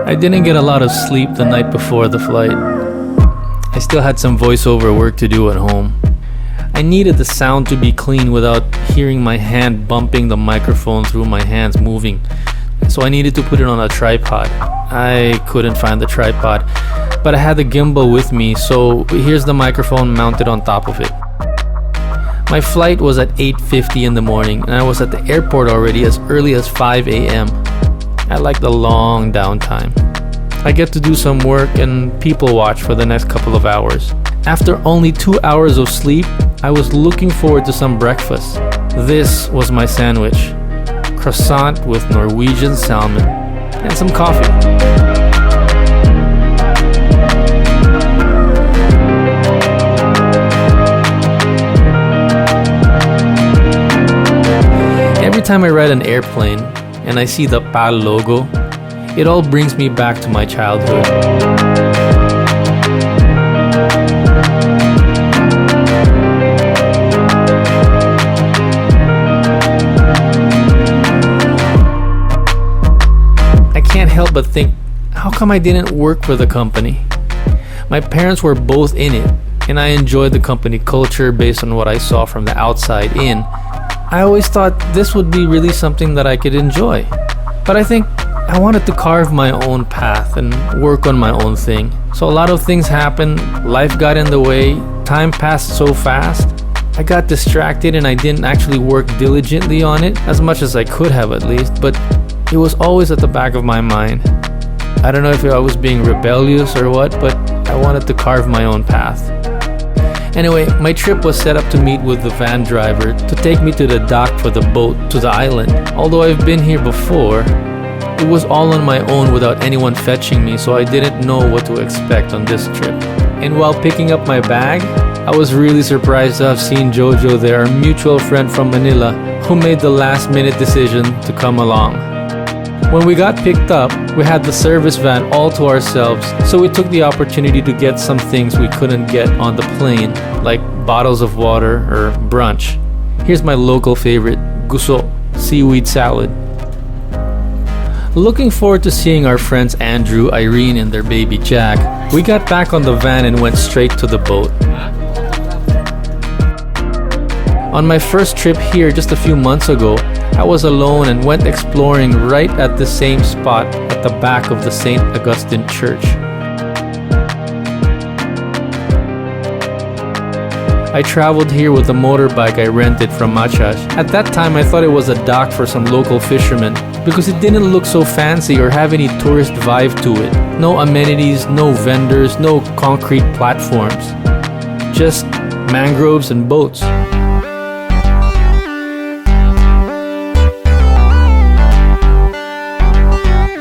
I didn't get a lot of sleep the night before the flight. I still had some voiceover work to do at home. I needed the sound to be clean without hearing my hand bumping the microphone through my hands moving. So I needed to put it on a tripod. I couldn't find the tripod, but I had the gimbal with me, so here's the microphone mounted on top of it. My flight was at 8:50 in the morning, and I was at the airport already as early as 5 a.m. I like the long downtime. I get to do some work and people watch for the next couple of hours. After only 2 hours of sleep, I was looking forward to some breakfast. This was my sandwich: croissant with Norwegian salmon and some coffee. Every time I ride an airplane and I see the PAL logo, it all brings me back to my childhood. I can't help but think, how come I didn't work for the company? My parents were both in it, and I enjoyed the company culture based on what I saw from the outside in. I always thought this would be really something that I could enjoy. But I think I wanted to carve my own path and work on my own thing. So a lot of things happened, life got in the way, time passed so fast. I got distracted and I didn't actually work diligently on it, as much as I could have at least, but it was always at the back of my mind. I don't know if I was being rebellious or what, but I wanted to carve my own path. Anyway, my trip was set up to meet with the van driver to take me to the dock for the boat to the island. Although I've been here before, it was all on my own without anyone fetching me, so I didn't know what to expect on this trip. And while picking up my bag, I was really surprised to have seen Jojo there, our mutual friend from Manila, who made the last minute decision to come along. When we got picked up, we had the service van all to ourselves, so we took the opportunity to get some things we couldn't get on the plane, like bottles of water or brunch. Here's my local favorite, guso, seaweed salad. Looking forward to seeing our friends Andrew, Irene, and their baby Jack, we got back on the van and went straight to the boat. On my first trip here just a few months ago, I was alone and went exploring right at the same spot at the back of the St. Augustine Church. I traveled here with a motorbike I rented from Machash. At that time, I thought it was a dock for some local fishermen because it didn't look so fancy or have any tourist vibe to it. No amenities, no vendors, no concrete platforms. Just mangroves and boats.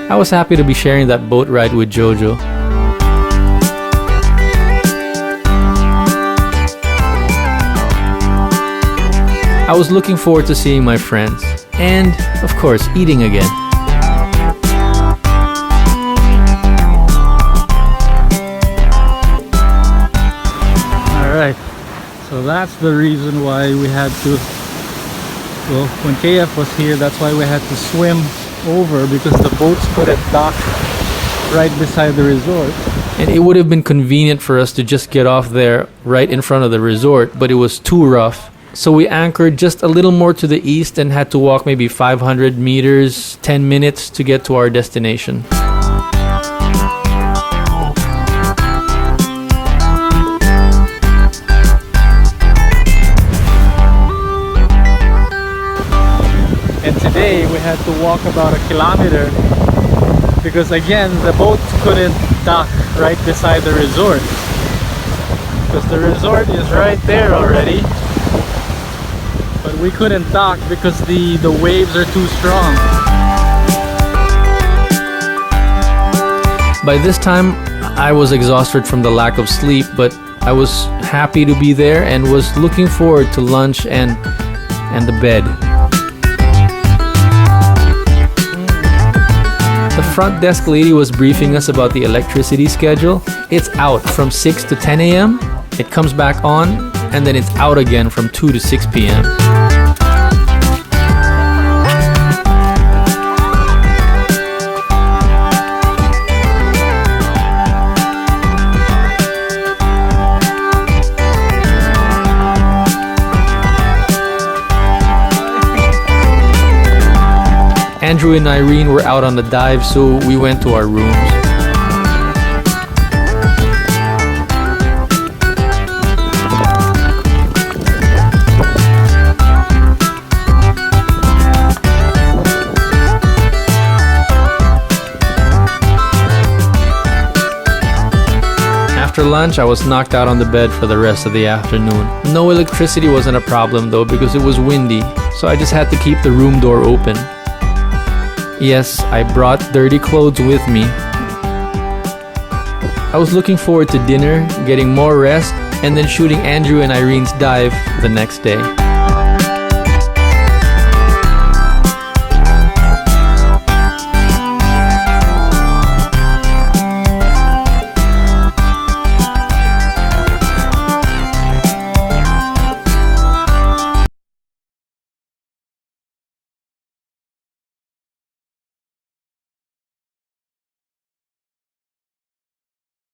I was happy to be sharing that boat ride with Jojo. I was looking forward to seeing my friends and, of course, eating again. Alright, so that's the reason why we had to, well, when KF was here, that's why we had to swim over, because the boats couldn't dock right beside the resort. And it would have been convenient for us to just get off there right in front of the resort, but it was too rough. So we anchored just a little more to the east and had to walk maybe 500 meters, 10 minutes to get to our destination. And today we had to walk about a kilometer because again the boats couldn't dock right beside the resort, because the resort is right there already, but we couldn't dock because the waves are too strong. By this time I was exhausted from the lack of sleep, but I was happy to be there and was looking forward to lunch and the bed. The front desk lady was briefing us about the electricity schedule. It's out from 6 to 10 a.m. It comes back on, and then it's out again from 2 to 6 p.m. Andrew and Irene were out on the dive, so we went to our rooms. After lunch, I was knocked out on the bed for the rest of the afternoon. No electricity wasn't a problem though because it was windy, so I just had to keep the room door open. Yes, I brought dirty clothes with me. I was looking forward to dinner, getting more rest, and then shooting Andrew and Irene's dive the next day.